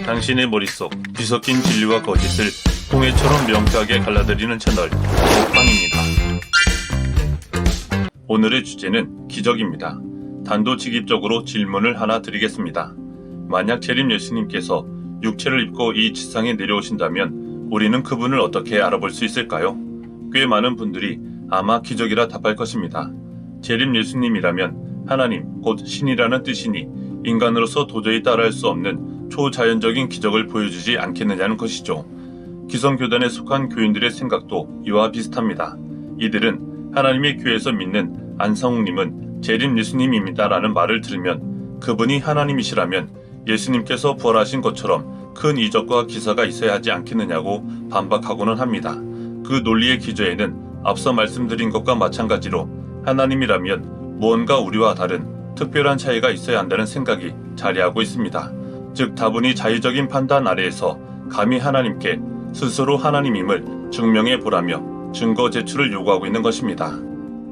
당신의 머릿속 뒤섞인 진리와 거짓을 공예처럼 명쾌하게 갈라드리는 채널 먹방입니다. 오늘의 주제는 기적입니다. 단도직입적으로 질문을 하나 드리겠습니다. 만약 재림 예수님께서 육체를 입고 이 지상에 내려오신다면 우리는 그분을 어떻게 알아볼 수 있을까요? 꽤 많은 분들이 아마 기적이라 답할 것입니다. 재림 예수님이라면 하나님 곧 신이라는 뜻이니 인간으로서 도저히 따라할 수 없는 초자연적인 기적을 보여주지 않겠느냐는 것이죠. 기성교단에 속한 교인들의 생각도 이와 비슷합니다. 이들은 하나님의 교회에서 믿는 안성욱님은 재림 예수님입니다라는 말을 들으면 그분이 하나님이시라면 예수님께서 부활하신 것처럼 큰 이적과 기사가 있어야 하지 않겠느냐고 반박하고는 합니다. 그 논리의 기저에는 앞서 말씀드린 것과 마찬가지로 하나님이라면 무언가 우리와 다른 특별한 차이가 있어야 한다는 생각이 자리하고 있습니다. 즉 다분히 자의적인 판단 아래에서 감히 하나님께 스스로 하나님임을 증명해 보라며 증거 제출을 요구하고 있는 것입니다.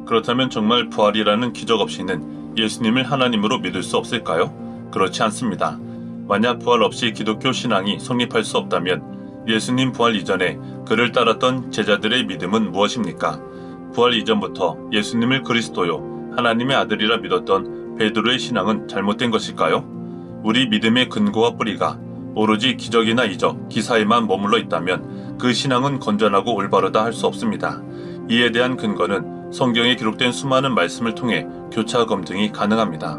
그렇다면 정말 부활이라는 기적 없이는 예수님을 하나님으로 믿을 수 없을까요? 그렇지 않습니다. 만약 부활 없이 기독교 신앙이 성립할 수 없다면 예수님 부활 이전에 그를 따랐던 제자들의 믿음은 무엇입니까? 부활 이전부터 예수님을 그리스도요 하나님의 아들이라 믿었던 베드로의 신앙은 잘못된 것일까요? 우리 믿음의 근거와 뿌리가 오로지 기적이나 이적, 기사에만 머물러 있다면 그 신앙은 건전하고 올바르다 할 수 없습니다. 이에 대한 근거는 성경에 기록된 수많은 말씀을 통해 교차 검증이 가능합니다.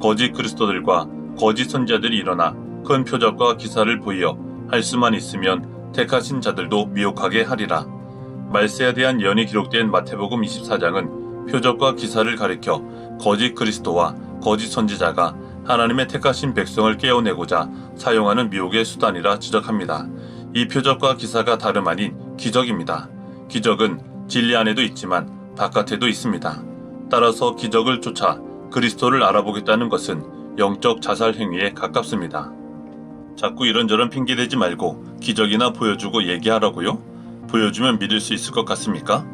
거짓 그리스도들과 거짓 선지자들이 일어나 큰 표적과 기사를 보이어 할 수만 있으면 택하신 자들도 미혹하게 하리라. 말세에 대한 예언이 기록된 마태복음 24장은 표적과 기사를 가리켜 거짓 그리스도와 거짓 선지자가 하나님의 택하신 백성을 깨어내고자 사용하는 미혹의 수단이라 지적합니다. 이 표적과 기사가 다름 아닌 기적입니다. 기적은 진리 안에도 있지만 바깥에도 있습니다. 따라서 기적을 쫓아 그리스도를 알아보겠다는 것은 영적 자살 행위에 가깝습니다. 자꾸 이런저런 핑계대지 말고 기적이나 보여주고 얘기하라고요? 보여주면 믿을 수 있을 것 같습니까?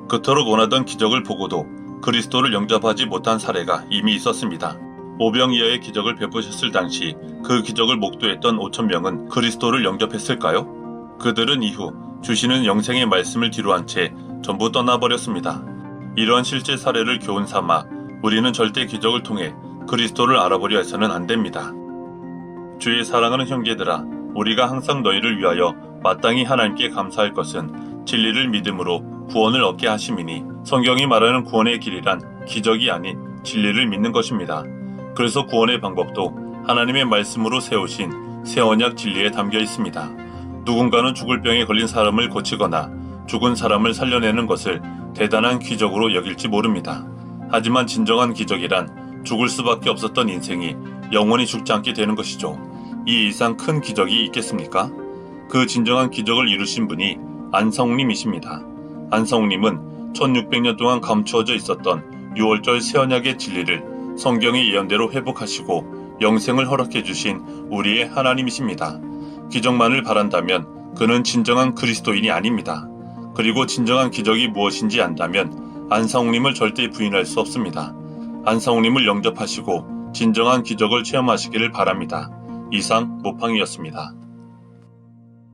그토록 원하던 기적을 보고도 그리스도를 영접하지 못한 사례가 이미 있었습니다. 오병이어의 기적을 베푸셨을 당시 그 기적을 목도했던 5,000명은 그리스도를 영접했을까요? 그들은 이후 주시는 영생의 말씀을 뒤로한 채 전부 떠나버렸습니다. 이러한 실제 사례를 교훈 삼아 우리는 절대 기적을 통해 그리스도를 알아보려 해서는 안 됩니다. 주의 사랑하는 형제들아, 우리가 항상 너희를 위하여 마땅히 하나님께 감사할 것은 진리를 믿음으로 구원을 얻게 하심이니 성경이 말하는 구원의 길이란 기적이 아닌 진리를 믿는 것입니다. 그래서 구원의 방법도 하나님의 말씀으로 세우신 새 언약 진리에 담겨 있습니다. 누군가는 죽을 병에 걸린 사람을 고치거나 죽은 사람을 살려내는 것을 대단한 기적으로 여길지 모릅니다. 하지만 진정한 기적이란 죽을 수밖에 없었던 인생이 영원히 죽지 않게 되는 것이죠. 이 이상 큰 기적이 있겠습니까? 그 진정한 기적을 이루신 분이 안성욱님이십니다. 안성욱님은 1600년 동안 감추어져 있었던 6월절 새 언약의 진리를 성경의 예언대로 회복하시고 영생을 허락해 주신 우리의 하나님이십니다. 기적만을 바란다면 그는 진정한 그리스도인이 아닙니다. 그리고 진정한 기적이 무엇인지 안다면 안성욱님을 절대 부인할 수 없습니다. 안성욱님을 영접하시고 진정한 기적을 체험하시기를 바랍니다. 이상 모팡이었습니다.